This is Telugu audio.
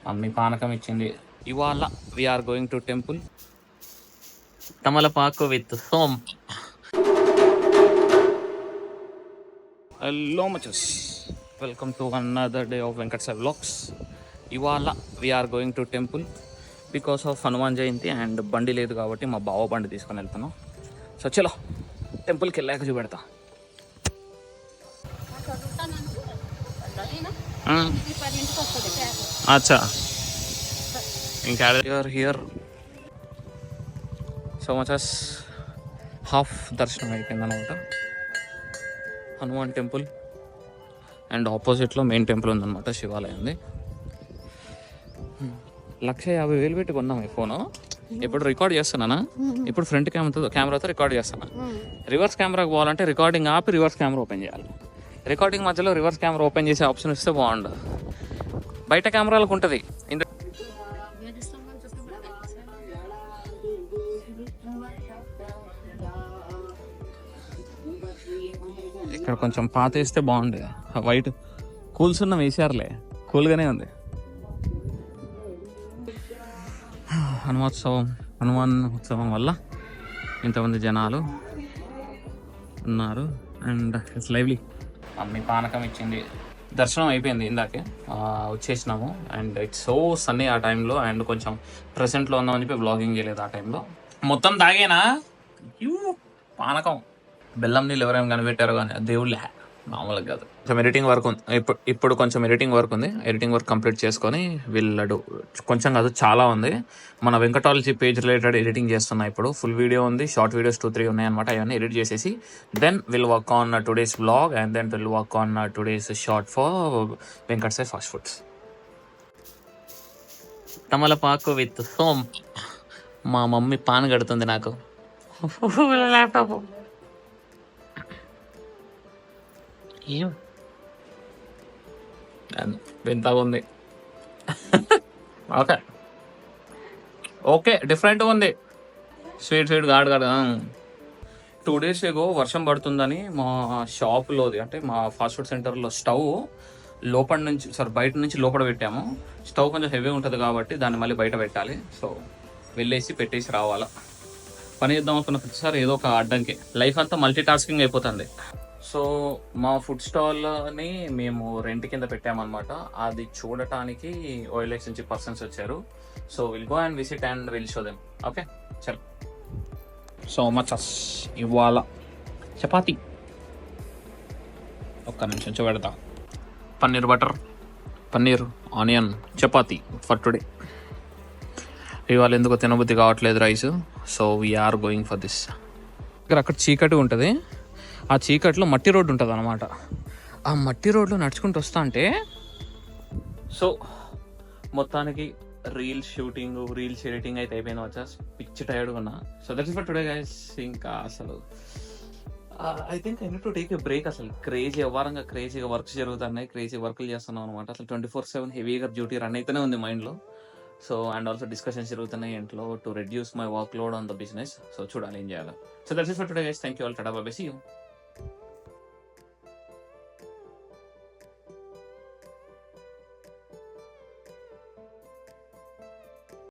మమ్మీ పానకం ఇచ్చింది. ఇవాళ వీఆర్ గోయింగ్ టు టెంపుల్ తమలపాకు విత్ సోమ్. హలో మచస్, welcome to another day of Venkat Sai vlogs. ఇవాళ we are going to temple because of Hanuman Jayanti and బండి లేదు కాబట్టి మా బావ బండి తీసుకొని వెళ్తున్నాం. సో చలో టెంపుల్కి వెళ్ళాక చూపెడతా. అచ్చా, ఇంకా హియర్ సో మచస్ హాఫ్ దర్శనం అయిపోయింది అనమాట. హనుమాన్ టెంపుల్ అండ్ ఆపోజిట్లో మెయిన్ టెంపుల్ ఉందన్నమాట, శివాలయం ఉంది. 150,000 పెట్టి కొన్నాం ఈ ఫోను. ఇప్పుడు రికార్డ్ చేస్తున్నానా, ఇప్పుడు ఫ్రంట్ కెమెరాతో రికార్డ్ చేస్తున్నా. రివర్స్ కెమెరాకి పోవాలంటే రికార్డింగ్ ఆపి రివర్స్ కెమెరా ఓపెన్ చేయాలి. రికార్డింగ్ మధ్యలో రివర్స్ కెమెరా ఓపెన్ చేసే ఆప్షన్ ఇస్తే బాగుండదు. బయట కెమెరాలకు ఉంటుంది. ఇక్కడ కొంచెం పాత వేస్తే బాగుండే. వైట్ కూల్స్ ఉన్న వేసారులే, కూల్గానే ఉంది. హనుమాన్ ఉత్సవం వల్ల ఇంతమంది జనాలు ఉన్నారు అండ్ ఇట్స్ లైవ్లీ. మమ్మీ పానకం ఇచ్చింది. దర్శనం అయిపోయింది, ఇందాకే వచ్చేసినాము. అండ్ ఇట్స్ సో సన్నీ ఆ టైంలో, అండ్ కొంచెం ప్రెసెంట్లో ఉందామని చెప్పి బ్లాగింగ్ చేయలేదు ఆ టైంలో. మొత్తం తాగేనా పానకం. బెల్లం నీళ్ళు ఎవరైనా కనిపెట్టారో కానీ దేవుళ్ళే, మామూలుగా కాదు. కొంచెం ఎడిటింగ్ వర్క్ ఉంది ఇప్పుడు కొంచెం ఎడిటింగ్ వర్క్ ఉంది. ఎడిటింగ్ వర్క్ కంప్లీట్ చేసుకొని వీళ్ళడు కొంచెం కాదు చాలా ఉంది. మన వెంకటాలజీ పేజ్ రిలేటెడ్ ఎడిటింగ్ చేస్తున్నా ఇప్పుడు. ఫుల్ వీడియో ఉంది, షార్ట్ వీడియోస్ 2-3 ఉన్నాయన్నమాట. అవన్నీ ఎడిట్ చేసేసి then will work on today's vlog and then will work on today's short for Venkat Sai fast foods. తమలపాకు విత్ సోమ్. మా మమ్మీ పాన్ కడుతుంది నాకు. ల్యాప్టాప్ వింత ఉంది. ఓకే ఓకే, డిఫరెంట్గా ఉంది. స్వీట్ గాడ్ 2 days ఏగో వర్షం పడుతుందని మా షాప్లోది అంటే మా ఫాస్ట్ ఫుడ్ సెంటర్లో స్టవ్ బయట నుంచి లోపల పెట్టాము. స్టవ్ కొంచెం హెవీ ఉంటుంది కాబట్టి దాన్ని మళ్ళీ బయట పెట్టాలి. సో వెళ్ళేసి పెట్టేసి రావాలా. పని చేద్దాం అనుకున్న ప్రతిసారి ఏదో ఒక అడ్డంకి. లైఫ్ అంతా మల్టీ టాస్కింగ్ అయిపోతుంది. సో మా ఫుడ్ స్టాల్ని మేము రెంట్ కింద పెట్టామన్నమాట. అది చూడటానికి OLX నుంచి పర్సన్స్ వచ్చారు. So will go and visit and will show them. Okay చల్. సో మచ్ ఇవాళ చపాతీ ఒక్క నిమిషం చూపెడతా. Paneer onion chapati for today. ఇవాళ ఎందుకో తినబుద్ధి కావట్లేదు rice. So we are going for this. అక్కడ చీకటి ఉంటుంది, ఆ చీకట్లో మట్టి రోడ్డు ఉంటుంది అనమాట. ఆ మట్టి రోడ్లో నడుచుకుంటూ వస్తా అంటే సో మొత్తానికి రీల్స్ ఎడిటింగ్ అయితే అయిపోయింది. వచ్చా పిచ్చి టైర్డ్గా ఉన్నా. So that's for today guys. ఇంకా అసలు I think I need to take a break. అసలు క్రేజీగా వర్క్స్ జరుగుతున్నాయి, క్రేజీ వర్క్లు చేస్తున్నాం అనమాట. అసలు 24/7 హెవీగా డ్యూటీ రన్ అయితేనే ఉంది మైండ్లో. సో అండ్ ఆల్సో డిస్కషన్స్ జరుగుతున్నాయి ఇంట్లో to reduce my workload on the business. So చూడాలి ఏం చేయాలి. So that's for today guys. Thank you all. Tata bye bye, see you.